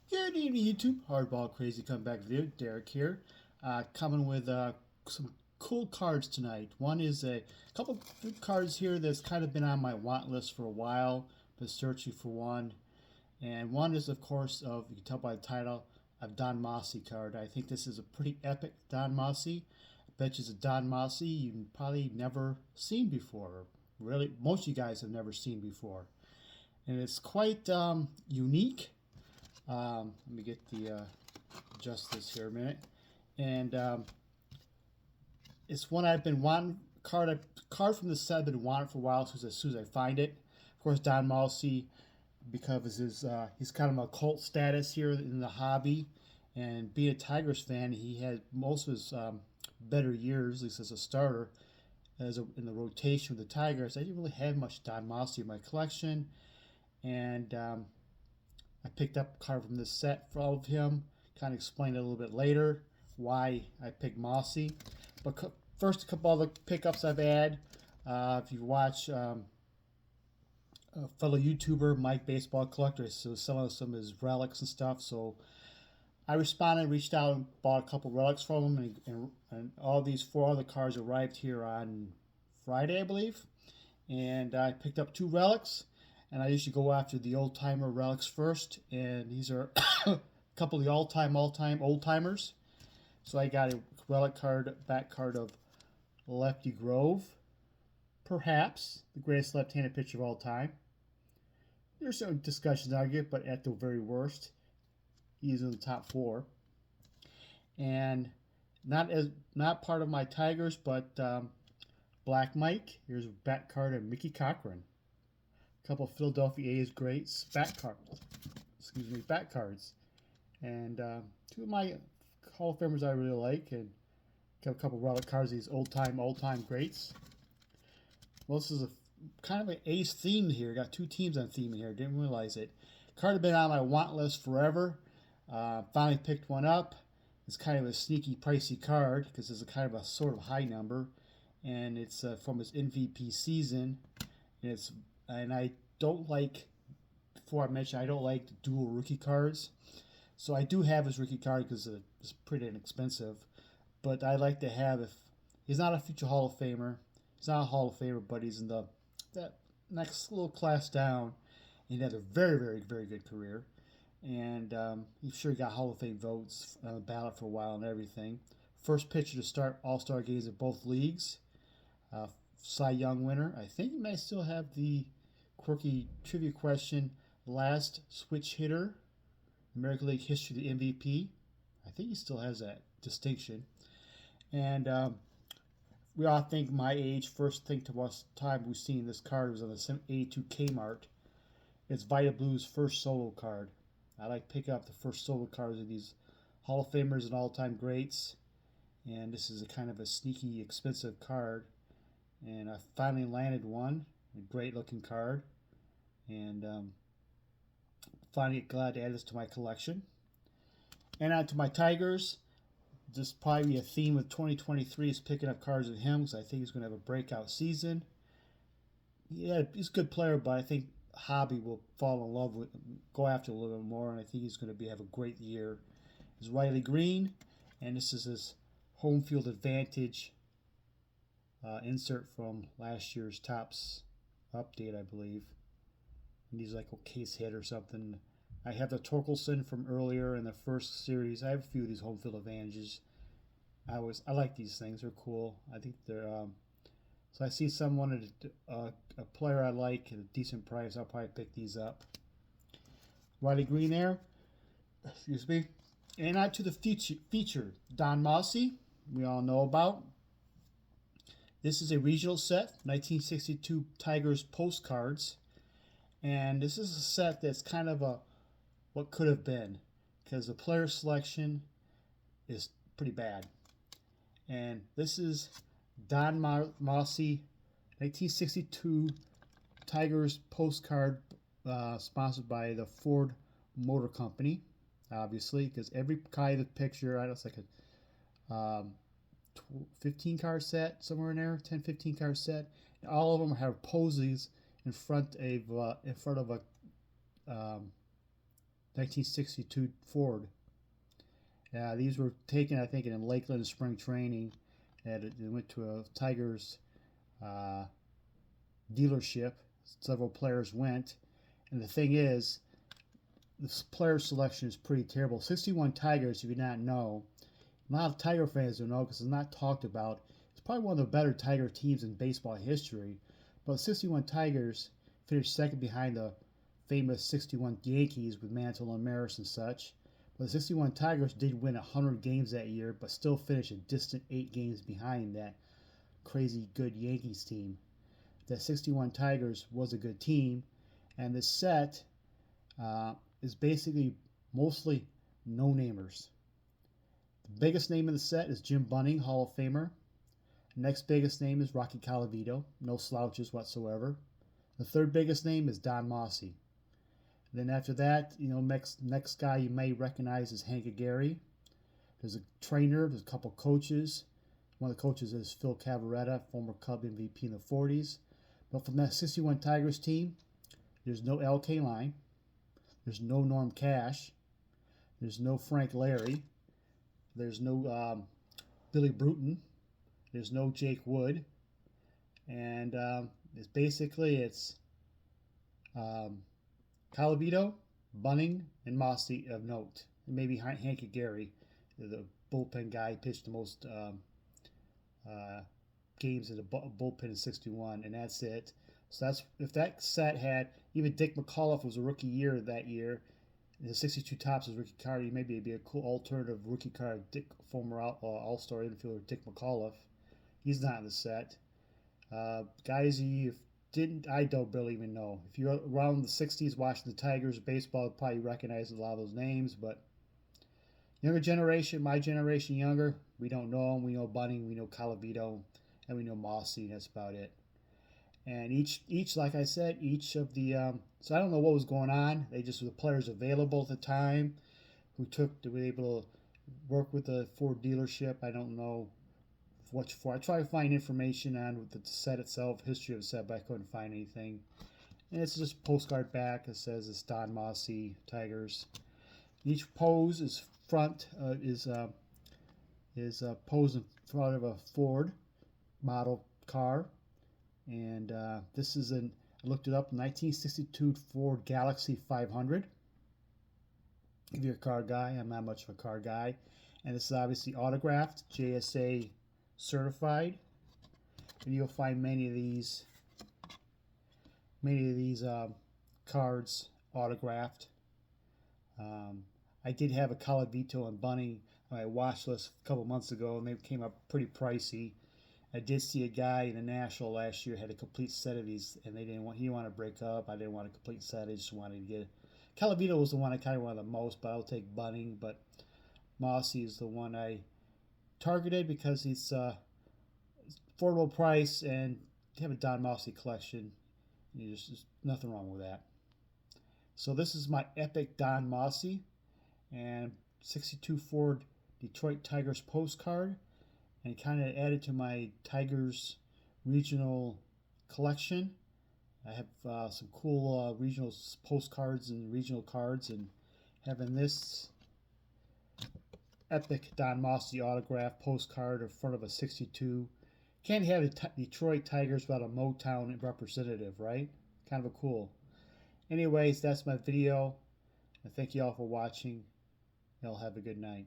Good evening, YouTube. Hardball Crazy Comeback Video. Derek here. Coming with some cool cards tonight. One is a couple of cards here that's kind of been on my want list for a while. Been searching for one. And one is, of course, you can tell by the title, a Don Mossi card. I think this is a pretty epic Don Mossi. I bet you it's a Don Mossi you've probably never seen before. Really, most of you guys have never seen before. And it's quite unique. Let me get the adjust this here a minute, and it's one I've been wanting. Card from the set I've been wanting for a while. As soon as I find it, of course, Don Mossi, because he's kind of a cult status here in the hobby, and being a Tigers fan, he had most of his better years, at least as a starter, in the rotation with the Tigers. I didn't really have much Don Mossi in my collection, and I picked up a card from this set for all of him. Kind of explain it a little bit later why I picked Mossi. But first, a couple other pickups I've had. If you watch a fellow YouTuber, Mike Baseball Collector, so selling some of his relics and stuff. So I responded, reached out, and bought a couple relics from him, and all these four other cards arrived here on Friday, I believe. And I picked up two relics. And I usually go after the old timer relics first, and these are a couple of the all time old timers. So I got a relic card, back card of Lefty Grove, perhaps the greatest left-handed pitcher of all time. There's some discussions on it, but at the very worst, he's in the top four. And not part of my Tigers, but Black Mike. Here's a back card of Mickey Cochran. Couple of Philadelphia A's greats back cards. Back cards, and two of my Hall of Famers I really like, and got a couple of relic cards. These old time greats. Well, this is a kind of an A's theme here. Got two teams on theme here. Didn't realize it. Card had been on my want list forever. Finally picked one up. It's kind of a sneaky, pricey card because it's a kind of a sort of high number, and it's from his MVP season, and I don't like, before I mentioned, I don't like the dual rookie cards. So I do have his rookie card because it's pretty inexpensive. But I like to have, if he's not a future Hall of Famer, he's not a Hall of Famer, but he's in that next little class down. And he had a very, very, very good career. And he's sure got Hall of Fame votes on the ballot for a while and everything. First pitcher to start All-Star games in both leagues. Cy Young winner. I think he might still have the quirky trivia question, last switch hitter, American League history, the MVP. I think he still has that distinction. And we all think my age, first thing to us time we've seen this card was on the 82 Kmart. It's Vita Blue's first solo card. I like picking up the first solo cards of these Hall of Famers and all-time greats. And this is a kind of a sneaky, expensive card. And I finally landed one. A great looking card, and finally glad to add this to my collection. And on to my Tigers. This probably be a theme of 2023 is picking up cards of him because I think he's going to have a breakout season. Yeah, he's a good player, but I think hobby will fall in love with, go after a little bit more, and I think he's going to have a great year. Is Riley Green, and this is his home field advantage insert from last year's Topps update, I believe. And he's like a case hit or something. I have the Torkelson from earlier in the first series. I have a few of these home field advantages. I like these things. They're cool. I think they're so I see someone a player I like at a decent price. I'll probably pick these up. Riley Green there. Excuse me. And on to the feature Don Mossi. We all know about. This is a regional set, 1962 Tigers postcards, and this is a set that's kind of what could have been, because the player selection is pretty bad. And this is Don Mossi, 1962 Tigers postcard, sponsored by the Ford Motor Company, obviously, because every kind of picture, I don't know, it's like a 15 card set, somewhere in there, 10, 15 card set. And all of them have poses in front of a 1962 Ford. These were taken, I think, in Lakeland spring training. And they went to a Tigers dealership. Several players went. And the thing is, this player selection is pretty terrible. 61 Tigers, if you not know, a lot of Tiger fans don't know because it's not talked about. It's probably one of the better Tiger teams in baseball history. But 61 Tigers finished second behind the famous 61 Yankees with Mantle and Maris and such. But the 61 Tigers did win 100 games that year, but still finished a distant 8 games behind that crazy good Yankees team. The 61 Tigers was a good team, and the set is basically mostly no-namers. The biggest name in the set is Jim Bunning, Hall of Famer. The next biggest name is Rocky Colavito, no slouches whatsoever. The third biggest name is Don Mossi. Then after that, next guy you may recognize is Hank Aguirre. There's a trainer, there's a couple coaches. One of the coaches is Phil Cavaretta, former Cub MVP in the 40s. But from that 61 Tigers team, there's no L.K. Line. There's no Norm Cash. There's no Frank Larry. There's no Billy Bruton. There's no Jake Wood. And it's Colavito, Bunning, and Mossi of note. And maybe Hank Aguirre, the bullpen guy, pitched the most games in the bullpen in 61, and that's it. So that's if that set had even Dick McAuliffe was a rookie year that year. The 62 Tops is rookie card. Maybe it'd be a cool alternative rookie card. Former All-Star infielder Dick McAuliffe. He's not in the set. Guys you I don't really even know. If you're around the 60s watching the Tigers baseball, you'll probably recognize a lot of those names. But younger generation, my generation younger, we don't know them. We know Bunning, we know Colavito, and we know Mossi. That's about it. And each, like I said, each of the so I don't know what was going on. They just were the players available at the time who were able to work with the Ford dealership. I don't know what for. I tried to find information on the set itself, history of the set, but I couldn't find anything. And it's just a postcard back. It says it's Don Mossi Tigers. Each pose is posed in front of a Ford model car. And this is I looked it up, 1962 Ford Galaxy 500. If you're a car guy, I'm not much of a car guy. And this is obviously autographed, JSA certified. And you'll find many of these cards autographed. I did have a Colavito and Bunning on my watch list a couple months ago, and they came up pretty pricey. I did see a guy in the National last year had a complete set of these, and he didn't want to break up. I didn't want a complete set. I just wanted to get Colavito was the one I kind of wanted the most, but I'll take Bunning. But Mossi is the one I targeted because he's affordable price, and you have a Don Mossi collection. There's nothing wrong with that. So this is my Epic Don Mossi and 62 Ford Detroit Tigers postcard, and kind of added to my Tigers regional collection. I have some cool regional postcards and regional cards, and having this Epic Don Mossi autograph postcard in front of a 62. Can't have the Detroit Tigers without a Motown representative, right? Kind of a cool. Anyways, that's my video. And thank you all for watching. Y'all have a good night.